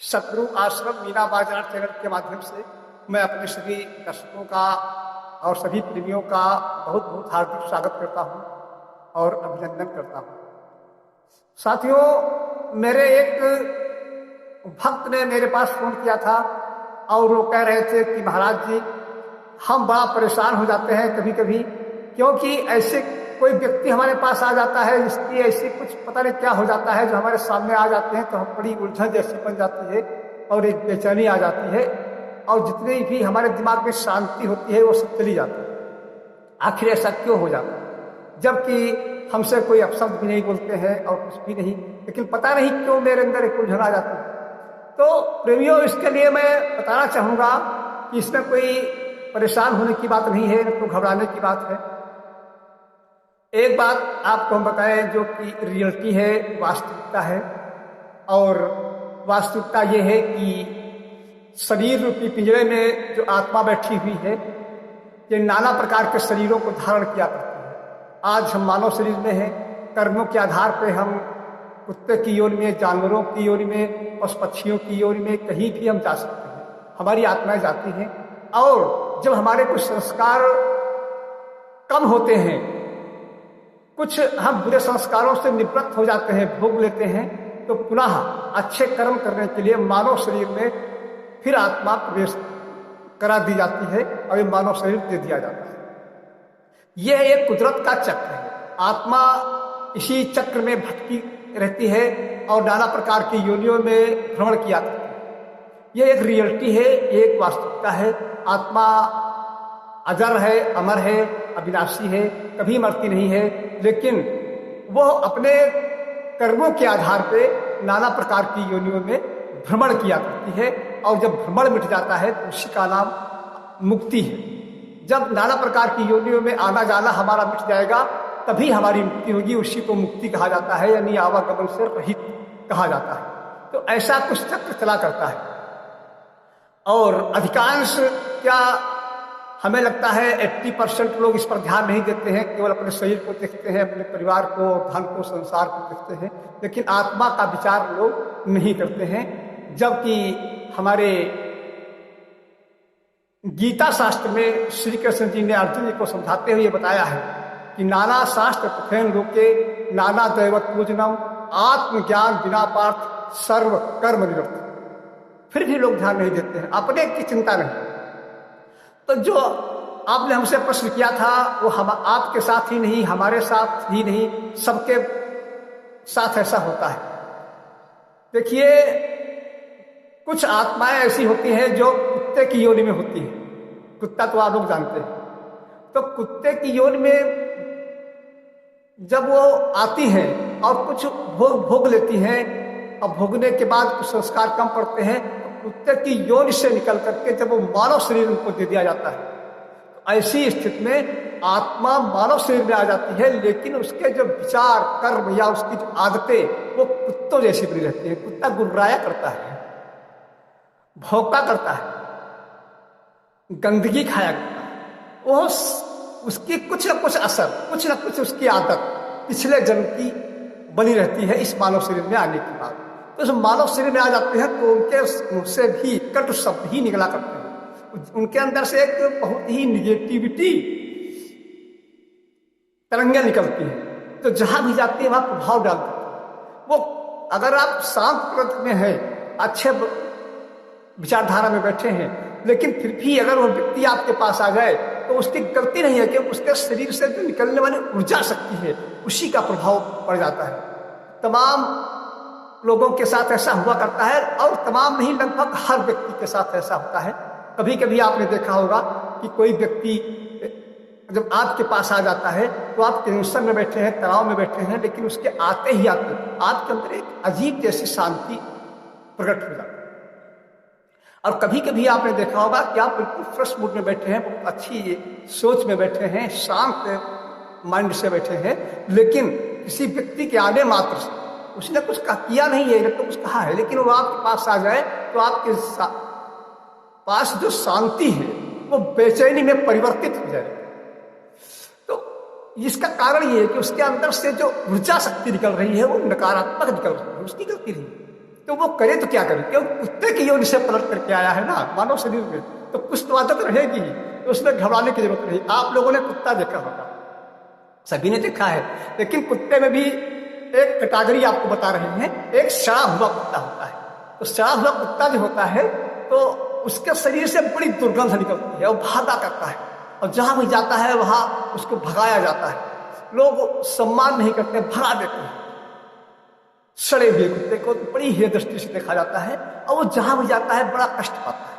सतगुरु आश्रम मीना बाजार चैनल के माध्यम से मैं अपने सभी दर्शकों का और सभी प्रेमियों का बहुत बहुत हार्दिक स्वागत करता हूं और अभिनंदन करता हूं। साथियों, मेरे एक भक्त ने मेरे पास फोन किया था और वो कह रहे थे कि महाराज जी, हम बड़ा परेशान हो जाते हैं कभी कभी, क्योंकि ऐसे कोई व्यक्ति हमारे पास आ जाता है जिसकी ऐसी कुछ पता नहीं क्या हो जाता है, जो हमारे सामने आ जाते हैं तो हम बड़ी उलझन जैसी बन जाती है और एक बेचैनी आ जाती है और जितनी भी हमारे दिमाग में शांति होती है वो सब चली जाती है। आखिर ऐसा क्यों हो जाता है? जबकि हमसे कोई अपशब्द भी नहीं बोलते हैं और कुछ भी नहीं, लेकिन पता नहीं क्यों मेरे अंदर एक उलझन आ जाती है। तो प्रेमियों, इसके लिए मैं बताना चाहूँगा कि इसमें कोई परेशान होने की बात नहीं है, न तो घबराने की बात है। एक बात आपको हम बताएं जो कि रियलिटी है, वास्तविकता है, और वास्तविकता ये है कि शरीर रूपी पिंजरे में जो आत्मा बैठी हुई है, ये नाना प्रकार के शरीरों को धारण किया करती है। आज हम मानव शरीर में हैं, कर्मों के आधार पर हम कुत्ते की योनि में, जानवरों की योनि में, पशु पक्षियों की योनि में कहीं भी हम जा सकते हैं, हमारी आत्माएं जाती हैं। और जब हमारे कुछ संस्कार कम होते हैं, कुछ हम बुरे संस्कारों से निवृत्त हो जाते हैं, भोग लेते हैं, तो पुनः अच्छे कर्म करने के लिए मानव शरीर में फिर आत्मा प्रवेश करा दी जाती है और ये मानव शरीर दे दिया जाता है। यह एक कुदरत का चक्र है। आत्मा इसी चक्र में भटकी रहती है और नाना प्रकार की योनियों में भ्रमण किया करती है। यह एक रियलिटी है, एक वास्तविकता है। आत्मा अजर है, अमर है, अविनाशी है, कभी मरती नहीं है, लेकिन वह अपने कर्मों के आधार पर नाना प्रकार की योनियों में भ्रमण किया करती है और जब भ्रमण मिट जाता है तो उसी का नाम मुक्ति है। जब नाना प्रकार की योनियों में आना जाना हमारा मिट जाएगा तभी हमारी मुक्ति होगी, उसी को मुक्ति कहा जाता है, यानी आवागमन से रहित कहा जाता है। तो ऐसा कुछ चक्र चला करता है और अधिकांश, क्या हमें लगता है 80% लोग इस पर ध्यान नहीं देते हैं, केवल अपने शरीर को देखते हैं, अपने परिवार को, धन को, संसार को देखते हैं, लेकिन आत्मा का विचार लोग नहीं करते हैं। जबकि हमारे गीता शास्त्र में श्री कृष्ण जी ने अर्जुन जी को समझाते हुए बताया है कि नाना शास्त्र पठन लोके नाना दैवत पूजनम आत्मज्ञान बिना पार्थ सर्व कर्म निरत। फिर भी लोग ध्यान नहीं देते हैं, अपने की चिंता नहीं। तो जो आपने हमसे प्रश्न किया था वो हम आपके साथ ही नहीं, हमारे साथ ही नहीं, सबके साथ ऐसा होता है। देखिए, कुछ आत्माएं ऐसी होती हैं जो कुत्ते की योनि में होती हैं। कुत्ता तो आप लोग जानते हैं। तो कुत्ते की योनि में जब वो आती हैं और कुछ भोग लेती हैं और भोगने के बाद कुछ संस्कार कम पड़ते हैं, कुत्ते की योनि से निकल करके जब वो मानव शरीर उनको दे दिया जाता है, तो ऐसी स्थिति में आत्मा मानव शरीर में आ जाती है, लेकिन उसके जो विचार, कर्म या उसकी जो आदतें वो कुत्तों जैसी बनी रहती है। कुत्ता गुर्राया करता है, भौंका करता है, गंदगी खाया करता है, वो उसकी कुछ न कुछ असर, कुछ न कुछ उसकी आदत पिछले जन्म की बनी रहती है इस मानव शरीर में आने के बाद। तो जब मानव शरीर में आ जाते हैं तो उनके मुंह से भी कटु शब्द ही निकला करते हैं। उनके अंदर से एक बहुत ही निगेटिविटी तरंगें निकलती हैं, तो जहां भी जाती है वहां प्रभाव डालती है। वो अगर आप शांत प्रकृति में हैं, अच्छे विचारधारा में बैठे हैं, लेकिन फिर भी अगर वो व्यक्ति आपके पास आ जाए तो उसकी गलती नहीं है कि उसके शरीर से जो निकलने वाली ऊर्जा शक्ति है उसी का प्रभाव पड़ जाता है। तमाम लोगों के साथ ऐसा हुआ करता है और तमाम नहीं, लगभग हर व्यक्ति के साथ ऐसा होता है। कभी कभी आपने देखा होगा कि कोई व्यक्ति जब आपके पास आ जाता है तो आप टेंशन में बैठे हैं, तनाव में बैठे हैं, लेकिन उसके आते ही आते आपके अंदर एक अजीब जैसी शांति प्रकट हो जाती है। और कभी कभी आपने देखा होगा कि आप बिल्कुल फ्रेश मूड में बैठे हैं, बहुत अच्छी सोच में बैठे हैं, शांत माइंड से बैठे हैं, लेकिन किसी व्यक्ति के आने मात्र से उसने कुछ किया नहीं है, तो कुछ कहा है, लेकिन वो आपके पास आ जाए तो आपके पास जो शांति है वो बेचैनी में परिवर्तित हो जाए। तो इसका कारण ये है कि उसके अंदर से जो ऊर्जा शक्ति निकल रही है वो नकारात्मक निकल रही है, उसकी गलती नहीं। तो वो करे तो क्या करे, क्योंकि कुत्ते की योनि से पलट करके आया है ना मानव शरीर में, तो कुछ तो आदत रहेगी ही, तो उसमें घबराने की जरूरत नहीं। आप लोगों ने कुत्ता देखा होगा, सभी ने देखा है, लेकिन कुत्ते में भी एक कैटेगरी आपको बता रहे हैं। एक सड़ा हुआ कुत्ता होता है, तो सड़ा हुआ कुत्ता जो होता है तो उसके शरीर से बड़ी दुर्गंध निकलती है और भागा करता है, और जहां भी जाता है वहां उसको भगाया जाता है, लोग सम्मान नहीं करते, भगा देते हैं। सड़े हुए कुत्ते को बड़ी हेय दृष्टि से देखा जाता है, और वो जहां भी जाता है बड़ा कष्ट पाता है,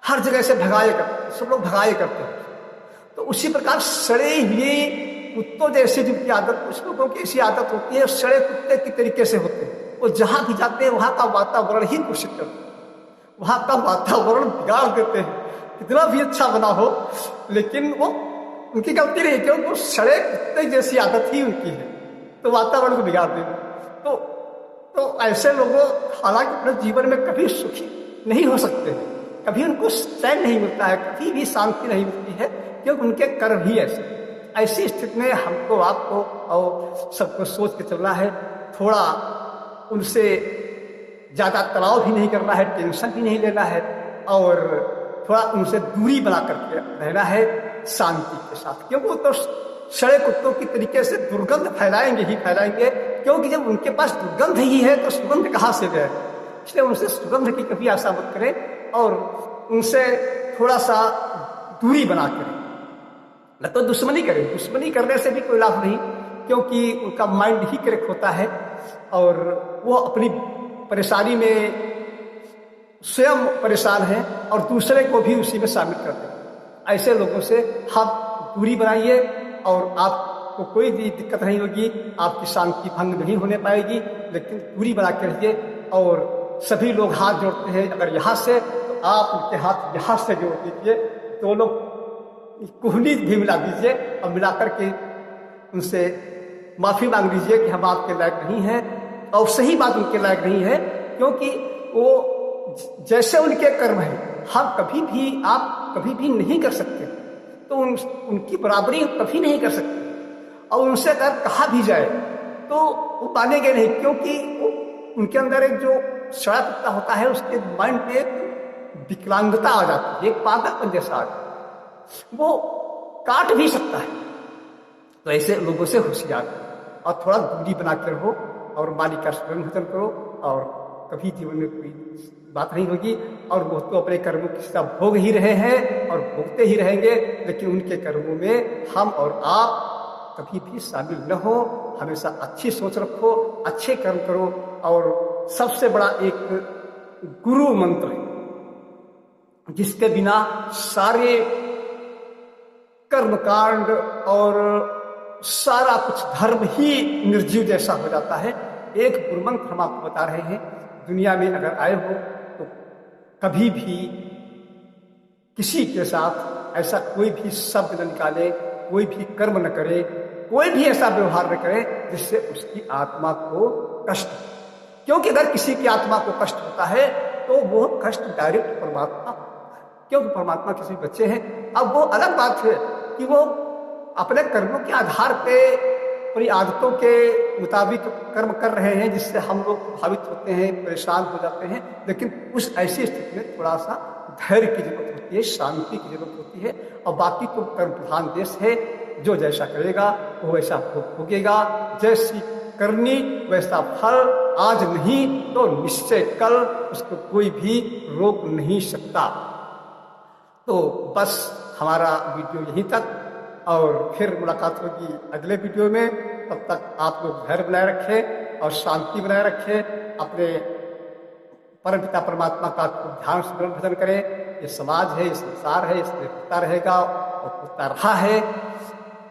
हर जगह से भगाए करते, सब लोग भगाए करते हैं। तो उसी प्रकार सड़े हुए कुत्तों जैसी जिनकी आदत, कुछ लोगों की ऐसी आदत होती है, सड़े कुत्ते की तरीके से होते हैं। वो जहां भी जाते हैं वहां का वातावरण ही दूषित करते हैं, वहां का वातावरण बिगाड़ देते हैं, कितना भी अच्छा बना हो, लेकिन वो उनकी गलती नहीं, क्योंकि वो सड़े कुत्ते जैसी आदत ही उनकी है, तो वातावरण को बिगाड़ देंगे। तो ऐसे लोगों हालांकि अपने जीवन में कभी सुखी नहीं हो सकते हैं, कभी उनको चैन नहीं मिलता है, कभी भी शांति नहीं मिलती है, क्योंकि उनके कर्म ही ऐसे। ऐसी स्थिति में हमको, आपको और सबको सोच के चलना है, थोड़ा उनसे ज्यादा तनाव भी नहीं करना है, टेंशन भी नहीं लेना है, और थोड़ा उनसे दूरी बना करके रहना है शांति के साथ, क्योंकि वो तो सड़े कुत्तों की तरीके से दुर्गंध फैलाएंगे ही फैलाएंगे, क्योंकि जब उनके पास दुर्गंध ही है तो सुगंध कहाँ से गए। इसलिए उनसे सुगंध की कभी आशा मत करें, और उनसे थोड़ा सा दूरी बना करें, न तो दुश्मनी करें। दुश्मनी करने से भी कोई लाभ नहीं, क्योंकि उनका माइंड ही करेक्ट होता है, और वो अपनी परेशानी में स्वयं परेशान है और दूसरे को भी उसी में शामिल कर दें। ऐसे लोगों से आप दूरी बनाइए, और आपको कोई भी दिक्कत नहीं होगी, आपकी शांति भंग नहीं होने पाएगी, लेकिन दूरी बना के रहिए। और सभी लोग हाथ जोड़ते हैं अगर यहाँ से, तो आप उनके हाथ यहाँ से जोड़ दीजिए, दोनों कोहनी भी मिला दीजिए, और मिला करके उनसे माफी मांग लीजिए कि हम आपके लायक नहीं हैं, और सही बात उनके लायक नहीं है, क्योंकि वो जैसे उनके कर्म है हम कभी भी, आप कभी भी नहीं कर सकते, तो उनकी बराबरी कभी नहीं कर सकते। और उनसे अगर कहा भी जाए तो वो मानेंगे नहीं, क्योंकि उनके अंदर एक जो सड़ा कुत्ता होता है, उसके माइंड में विकलांगता आ जाती है, एक पागलपन जैसा आ जाता है, वो काट भी सकता है। तो ऐसे लोगों से होशियार और थोड़ा दूरी बना कर रहो, और मालिक का स्मरण भजन करो, और कभी जीवन में कोई बात नहीं होगी। और वो तो अपने कर्मों की सजा भोग ही रहे हैं और भोगते ही रहेंगे, लेकिन उनके कर्मों में हम और आप कभी भी शामिल न हो। हमेशा अच्छी सोच रखो, अच्छे कर्म करो, और सबसे बड़ा एक गुरु मंत्र है जिसके बिना सारे कर्मकांड और सारा कुछ धर्म ही निर्जीव जैसा हो जाता है। एक गुरु मंत्र हम आपको बता रहे हैं, दुनिया में अगर आए हो तो कभी भी किसी के साथ ऐसा कोई भी शब्द न निकाले, कोई भी कर्म न करे, कोई भी ऐसा व्यवहार न करे जिससे उसकी आत्मा को कष्ट हो। क्योंकि अगर किसी की आत्मा को कष्ट होता है तो वो कष्ट डायरेक्ट परमात्मा होता है, क्योंकि परमात्मा किसी बच्चे हैं। अब वो अलग बात है कि वो अपने कर्मों के आधार पे, अपनी आदतों के मुताबिक कर्म कर रहे हैं, जिससे हम लोग प्रभावित होते हैं, परेशान हो जाते हैं, लेकिन उस ऐसी स्थिति में थोड़ा सा धैर्य की जरूरत होती है, शांति की जरूरत होती है। और बाकी तो कर्म प्रधान देश है, जो जैसा करेगा वो वैसा भोगेगा, जैसी करनी वैसा फल, आज नहीं तो निश्चय कल, उसको कोई भी रोक नहीं सकता। तो बस हमारा वीडियो यहीं तक, और फिर मुलाकात होगी अगले वीडियो में। तब तक आप लोग धैर्य बनाए रखें और शांति बनाए रखें, अपने परमपिता परमात्मा का ध्यान स्मरण भजन करें। ये समाज है, ये संसार है, इसमें होता रहेगा और होता रहा है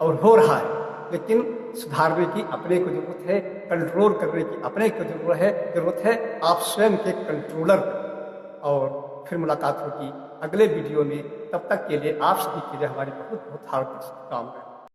और हो रहा है, लेकिन सुधारने की अपने को जरूरत है, कंट्रोल करने की अपने को जरूरत है। आप स्वयं के कंट्रोलर। और फिर मुलाकात होगी अगले वीडियो में। तब तक के लिए आप सभी के लिए हमारी बहुत बहुत हार्दिक शुभकामनाएं।